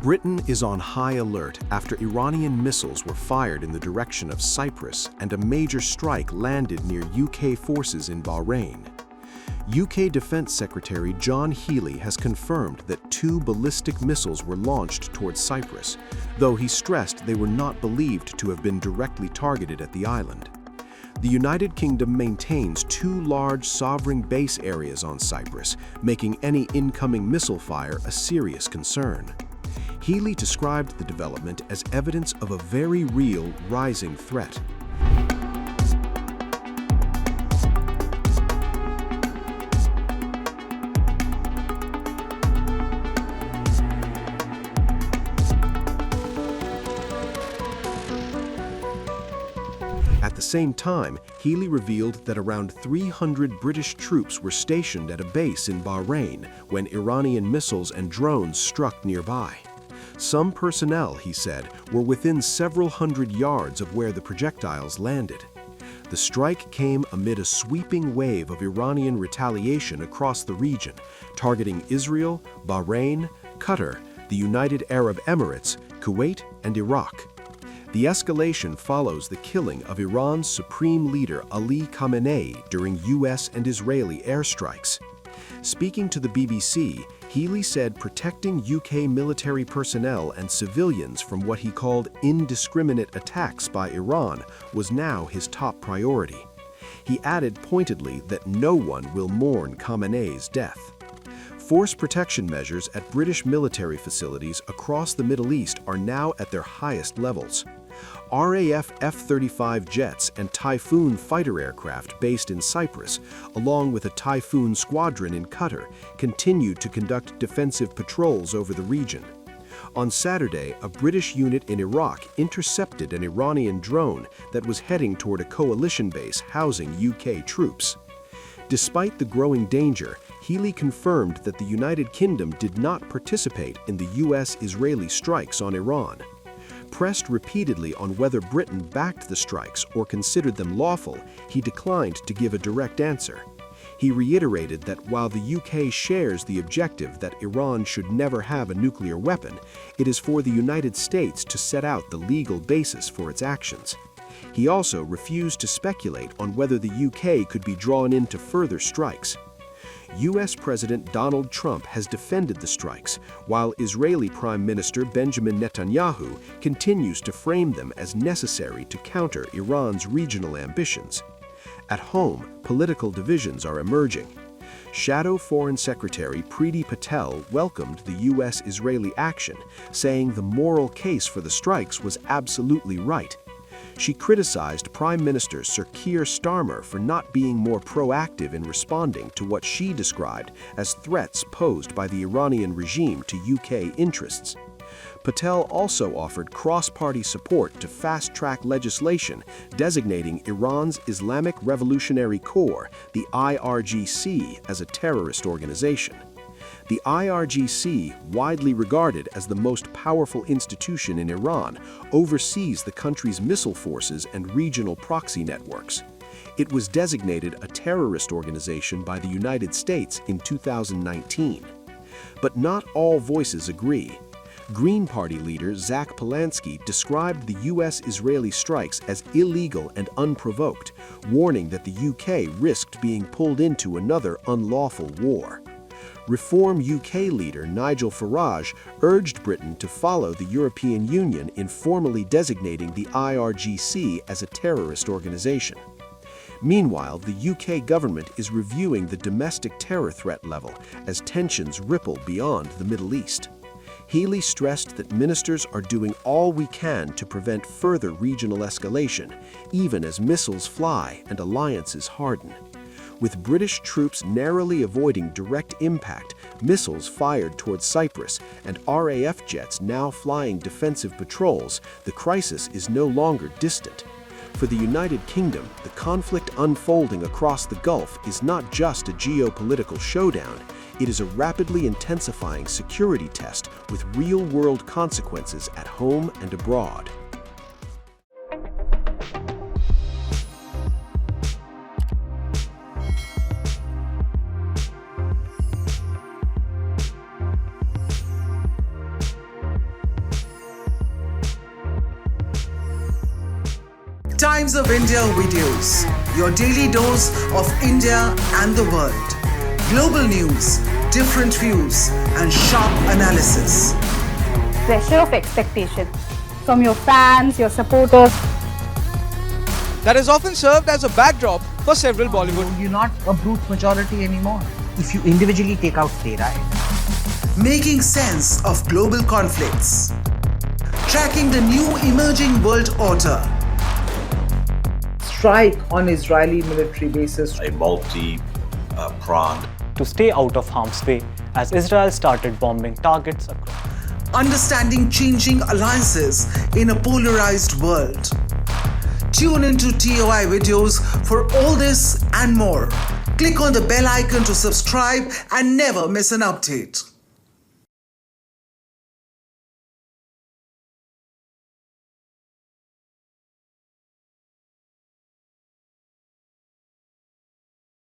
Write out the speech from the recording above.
Britain is on high alert after Iranian missiles were fired in the direction of Cyprus and a major strike landed near UK forces in Bahrain. UK Defence Secretary John Healey has confirmed that 2 ballistic missiles were launched towards Cyprus, though he stressed they were not believed to have been directly targeted at the island. The United Kingdom maintains 2 large sovereign base areas on Cyprus, making any incoming missile fire a serious concern. Healey described the development as evidence of a very real rising threat. At the same time, Healey revealed that around 300 British troops were stationed at a base in Bahrain when Iranian missiles and drones struck nearby. Some personnel, he said, were within several hundred yards of where the projectiles landed. The strike came amid a sweeping wave of Iranian retaliation across the region, targeting Israel, Bahrain, Qatar, the United Arab Emirates, Kuwait, and Iraq. The escalation follows the killing of Iran's supreme leader Ali Khamenei during US and Israeli airstrikes. Speaking to the BBC, Healey said protecting UK military personnel and civilians from what he called indiscriminate attacks by Iran was now his top priority. He added pointedly that no one will mourn Khamenei's death. Force protection measures at British military facilities across the Middle East are now at their highest levels. RAF F-35 jets and Typhoon fighter aircraft based in Cyprus, along with a Typhoon squadron in Qatar, continue to conduct defensive patrols over the region. On Saturday, a British unit in Iraq intercepted an Iranian drone that was heading toward a coalition base housing UK troops. Despite the growing danger, Healey confirmed that the United Kingdom did not participate in the US-Israeli strikes on Iran. Pressed repeatedly on whether Britain backed the strikes or considered them lawful, he declined to give a direct answer. He reiterated that while the UK shares the objective that Iran should never have a nuclear weapon, it is for the United States to set out the legal basis for its actions. He also refused to speculate on whether the UK could be drawn into further strikes. U.S. President Donald Trump has defended the strikes, while Israeli Prime Minister Benjamin Netanyahu continues to frame them as necessary to counter Iran's regional ambitions. At home, political divisions are emerging. Shadow Foreign Secretary Priti Patel welcomed the U.S.-Israeli action, saying the moral case for the strikes was absolutely right. She criticized Prime Minister Sir Keir Starmer for not being more proactive in responding to what she described as threats posed by the Iranian regime to UK interests. Patel also offered cross-party support to fast-track legislation designating Iran's Islamic Revolutionary Corps, the IRGC, as a terrorist organization. The IRGC, widely regarded as the most powerful institution in Iran, oversees the country's missile forces and regional proxy networks. It was designated a terrorist organization by the United States in 2019. But not all voices agree. Green Party leader Zach Polanski described the US-Israeli strikes as illegal and unprovoked, warning that the UK risked being pulled into another unlawful war. Reform UK leader Nigel Farage urged Britain to follow the European Union in formally designating the IRGC as a terrorist organization. Meanwhile, the UK government is reviewing the domestic terror threat level as tensions ripple beyond the Middle East. Healey stressed that ministers are doing all we can to prevent further regional escalation, even as missiles fly and alliances harden. With British troops narrowly avoiding direct impact, missiles fired towards Cyprus, and RAF jets now flying defensive patrols, the crisis is no longer distant. For the United Kingdom, the conflict unfolding across the Gulf is not just a geopolitical showdown, it is a rapidly intensifying security test with real-world consequences at home and abroad. Times of India videos, your daily dose of India and the world. Global news, different views, and sharp analysis. Pressure of expectation from your fans, your supporters. That is often served as a backdrop for several Bollywood. You're not a brute majority anymore. If you individually take out Tera, Making sense of global conflicts. Tracking the new emerging world order. strike on Israeli military bases. A multi-pronged to stay out of harm's way as Israel started bombing targets across. Understanding changing alliances in a polarized world. Tune into TOI videos for all this and more. Click on the bell icon to subscribe and never miss an update.